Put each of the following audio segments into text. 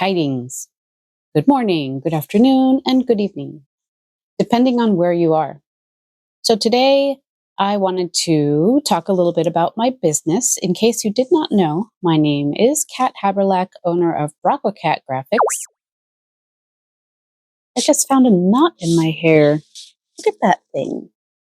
tidings. Good morning, good afternoon, and good evening, depending on where you are. So today I wanted to talk a little bit about my business. In case you did not know, my name is Kat Haberlack, owner of Broccokat Graphics. I just found a knot in my hair. Look at that thing.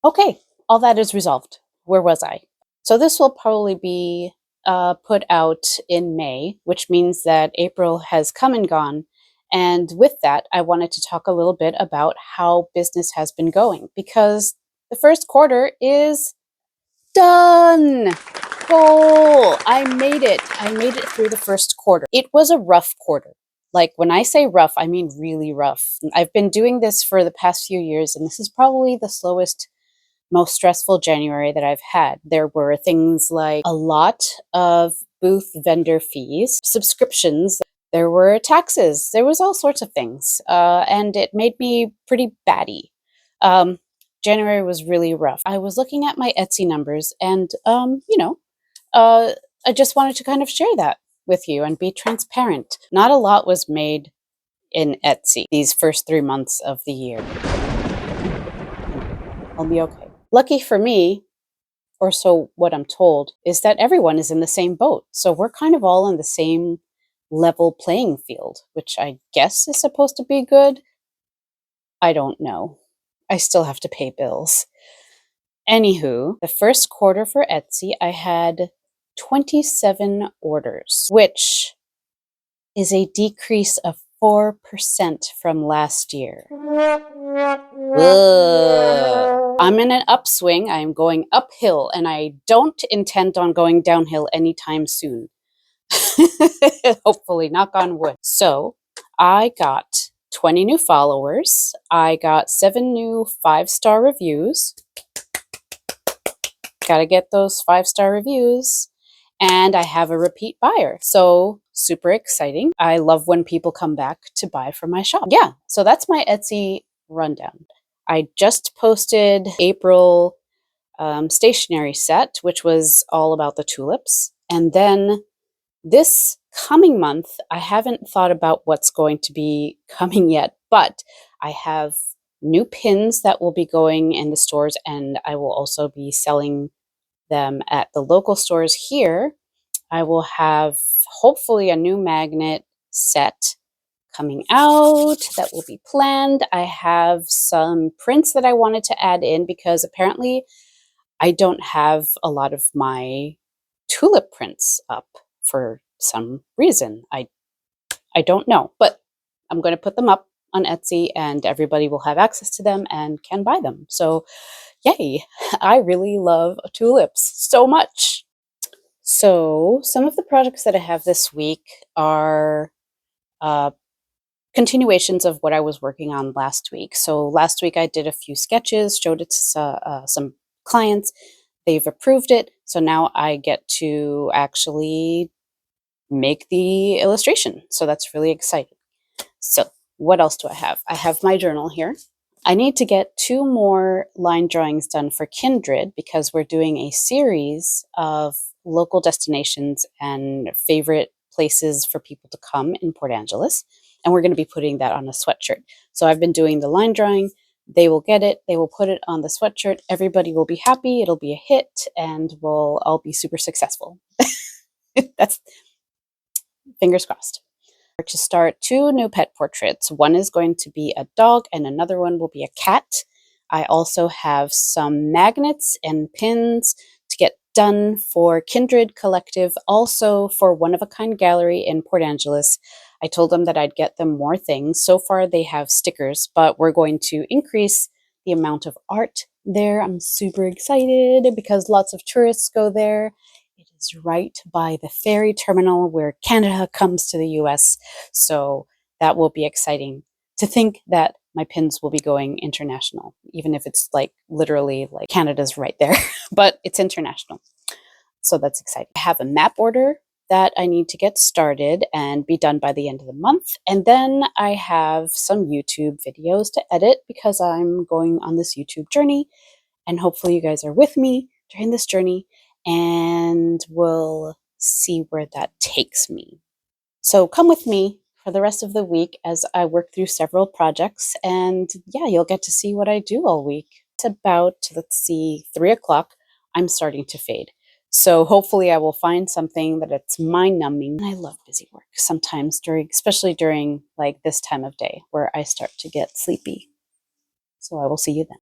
Okay, all that is resolved. Where was I? So this will probably be put out in May, which means that April has come and gone. And with that, I wanted to talk a little bit about how business has been going, because the first quarter is done. Goal! I made it. I made it through the first quarter. It was a rough quarter. Like, when I say rough, I mean really rough. I've been doing this for the past few years, and this is probably the slowest, most stressful January that I've had. There were things like a lot of booth vendor fees, subscriptions, there were taxes, there was all sorts of things, and it made me pretty batty. January was really rough. I was looking at my Etsy numbers, and I just wanted to kind of share that with you and be transparent. Not a lot was made in Etsy these first 3 months of the year. I'll be okay. Lucky for me, or so what I'm told, is that everyone is in the same boat. So we're kind of all in the same level playing field, which I guess is supposed to be good. I don't know. I still have to pay bills. Anywho, the first quarter for Etsy, I had 27 orders, which is a decrease of 4% from last year. Ugh. I'm in an upswing. I'm going uphill, and I don't intend on going downhill anytime soon. Hopefully, knock on wood. So I got 20 new followers. I got 7 new 5-star reviews. Gotta get those 5-star reviews. And I have a repeat buyer. So super exciting. I love when people come back to buy from my shop. Yeah, so that's my Etsy rundown. I just posted April stationery set, which was all about the tulips. And then this coming month, I haven't thought about what's going to be coming yet, but I have new pins that will be going in the stores, and I will also be selling them at the local stores here. I will have hopefully a new magnet set coming out that will be planned. I have some prints that I wanted to add in because apparently I don't have a lot of my tulip prints up for some reason. I don't know, but I'm going to put them up on Etsy and everybody will have access to them and can buy them. So yay, I really love tulips so much. So some of the projects that I have this week are continuations of what I was working on last week. So last week I did a few sketches, showed it to some clients. They've approved it. So now I get to actually make the illustration. So that's really exciting. So what else do I have? I have my journal here. I need to get 2 more line drawings done for Kindred because we're doing a series of local destinations and favorite places for people to come in Port Angeles. And we're going to be putting that on a sweatshirt. So I've been doing the line drawing. They will get it. They will put it on the sweatshirt. Everybody will be happy. It'll be a hit and we'll all be super successful. That's fingers crossed. To start 2 new pet portraits. One is going to be a dog and another one will be a cat. I also have some magnets and pins to get done for Kindred Collective, also for One of a Kind Gallery in Port Angeles. I told them that I'd get them more things. So far they have stickers, but we're going to increase the amount of art there. I'm super excited because lots of tourists go there. It is right by the ferry terminal where Canada comes to the US. So that will be exciting to think that my pins will be going international, even if it's like literally like Canada's right there, but it's international. So that's exciting. I have a map order that I need to get started and be done by the end of the month. And then I have some YouTube videos to edit because I'm going on this YouTube journey. And hopefully you guys are with me during this journey and we'll see where that takes me. So come with me for the rest of the week as I work through several projects. And yeah, you'll get to see what I do all week. It's about, let's see, 3 o'clock. I'm starting to fade. So hopefully I will find something that it's mind numbing. I love busy work sometimes especially during like this time of day where I start to get sleepy. So I will see you then.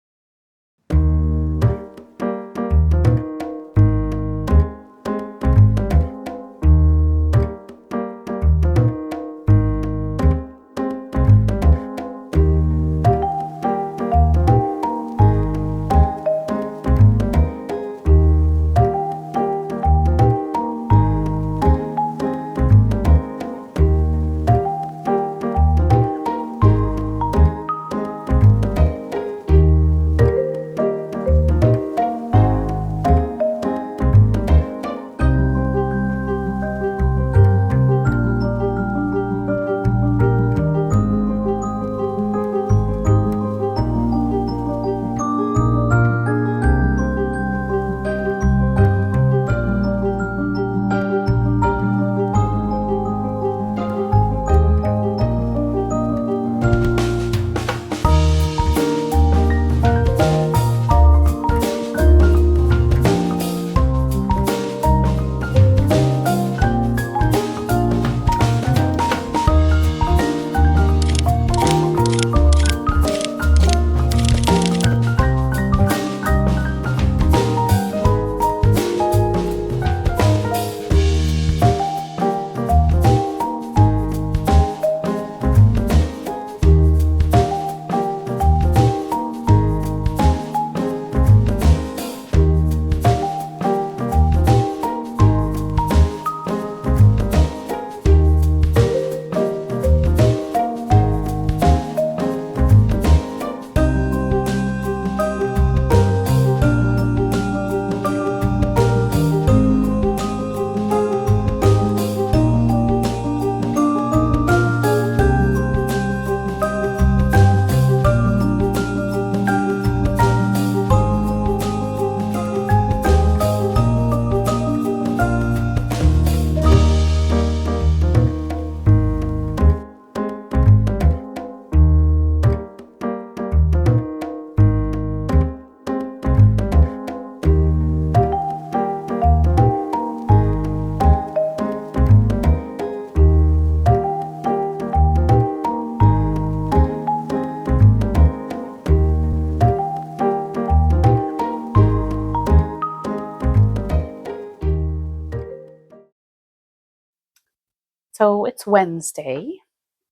So it's Wednesday,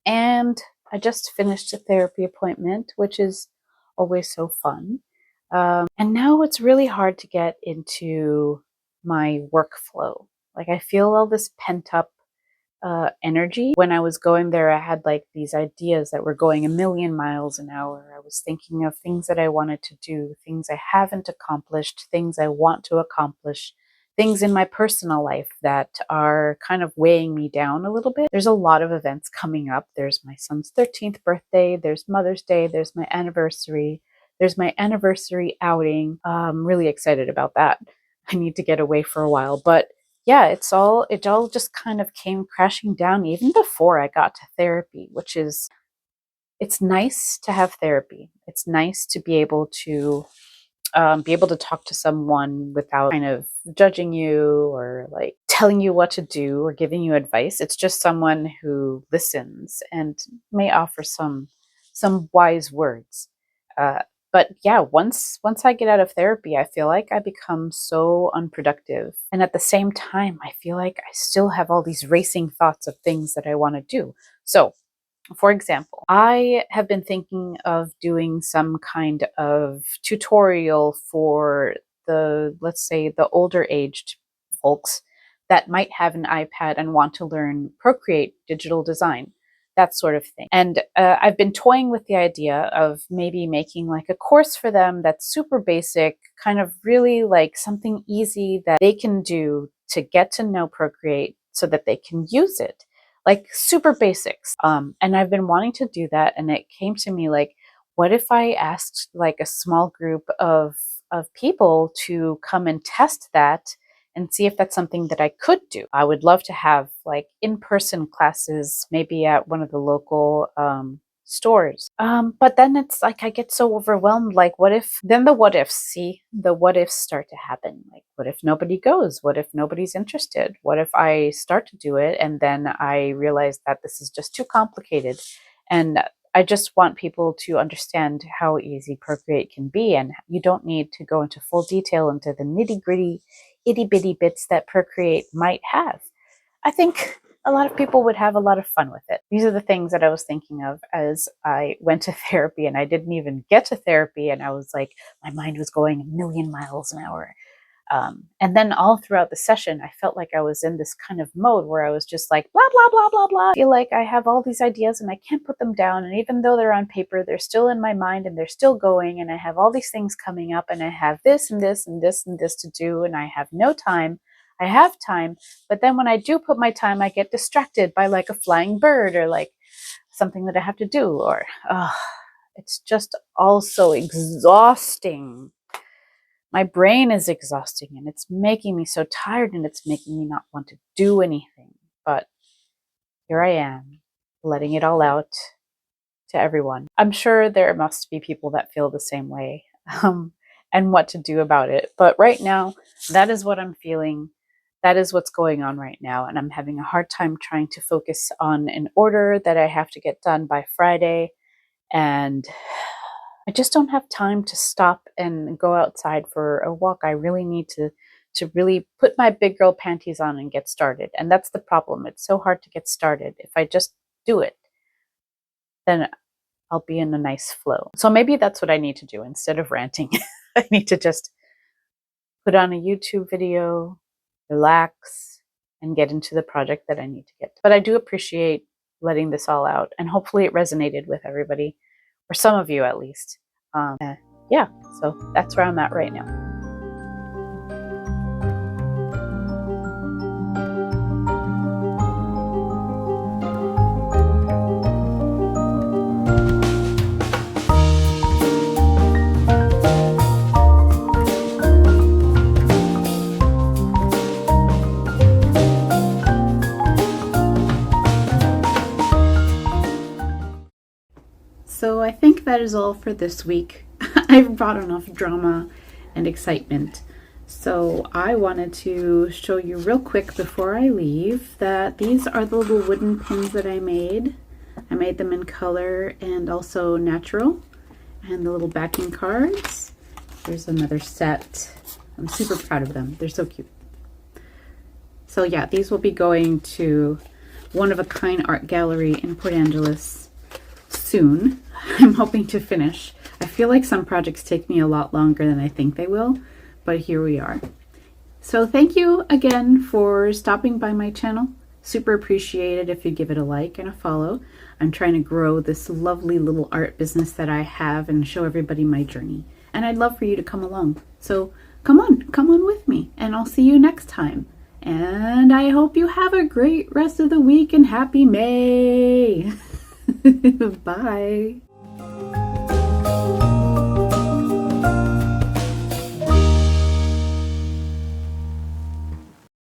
and I just finished a therapy appointment, which is always so fun. And now it's really hard to get into my workflow. Like I feel all this pent up energy. When I was going there, I had like these ideas that were going a million miles an hour. I was thinking of things that I wanted to do, things I haven't accomplished, things I want to accomplish, things in my personal life that are kind of weighing me down a little bit. There's a lot of events coming up. There's my son's 13th birthday, there's Mother's Day, there's my anniversary, there's my anniversary outing. I'm really excited about that. I need to get away for a while, but yeah, it all just kind of came crashing down even before I got to therapy, which is it's nice to have therapy. It's nice to be able to talk to someone without kind of judging you or like telling you what to do or giving you advice. It's just someone who listens and may offer some wise words. Uh, but yeah, once I get out of therapy, I feel like I become so unproductive, and at the same time, I feel like I still have all these racing thoughts of things that I want to do. So for example, I have been thinking of doing some kind of tutorial for let's say, the older aged folks that might have an iPad and want to learn Procreate digital design, that sort of thing. And I've been toying with the idea of maybe making like a course for them that's super basic, kind of really like something easy that they can do to get to know Procreate so that they can use it, like super basics. And I've been wanting to do that, and it came to me like, what if I asked like a small group of people to come and test that and see if that's something that I could do. I would love to have like in-person classes, maybe at one of the local stores. But then it's like I get so overwhelmed. Like, what if, then the what ifs, see, the what ifs start to happen. Like, what if nobody goes? What if nobody's interested? What if I start to do it and then I realize that this is just too complicated? And I just want people to understand how easy Procreate can be, and you don't need to go into full detail into the nitty gritty, itty bitty bits that Procreate might have. I think a lot of people would have a lot of fun with it. These are the things that I was thinking of as I went to therapy, and I didn't even get to therapy, and I was like, my mind was going a million miles an hour. And then all throughout the session, I felt like I was in this kind of mode where I was just like, blah, blah, blah, blah, blah. I feel like I have all these ideas and I can't put them down. And even though they're on paper, they're still in my mind and they're still going. And I have all these things coming up and I have this and this and this and this to do. And I have no time. I have time. But then when I do put my time, I get distracted by like a flying bird or like something that I have to do. Or it's just all so exhausting. My brain is exhausting and it's making me so tired and it's making me not want to do anything. But here I am, letting it all out to everyone. I'm sure there must be people that feel the same way and what to do about it. But right now, that is what I'm feeling. That is what's going on right now. And I'm having a hard time trying to focus on an order that I have to get done by Friday. And I just don't have time to stop and go outside for a walk. I really need to really put my big girl panties on and get started. And that's the problem. It's so hard to get started. If I just do it, then I'll be in a nice flow. So maybe that's what I need to do instead of ranting. I need to just put on a YouTube video, relax, and get into the project that I need to get to. But I do appreciate letting this all out, and hopefully it resonated with everybody, or some of you at least. Yeah, so that's where I'm at right now. So I think that is all for this week. I've brought enough drama and excitement. So I wanted to show you real quick before I leave that these are the little wooden pins that I made. I made them in color and also natural. And the little backing cards. There's another set. I'm super proud of them. They're so cute. So yeah, these will be going to one of a kind art gallery in Port Angeles soon. I'm hoping to finish. I feel like some projects take me a lot longer than I think they will, but here we are. So thank you again for stopping by my channel. Super appreciate it if you give it a like and a follow. I'm trying to grow this lovely little art business that I have and show everybody my journey. And I'd love for you to come along. So come on with me, and I'll see you next time. And I hope you have a great rest of the week and happy May. Bye.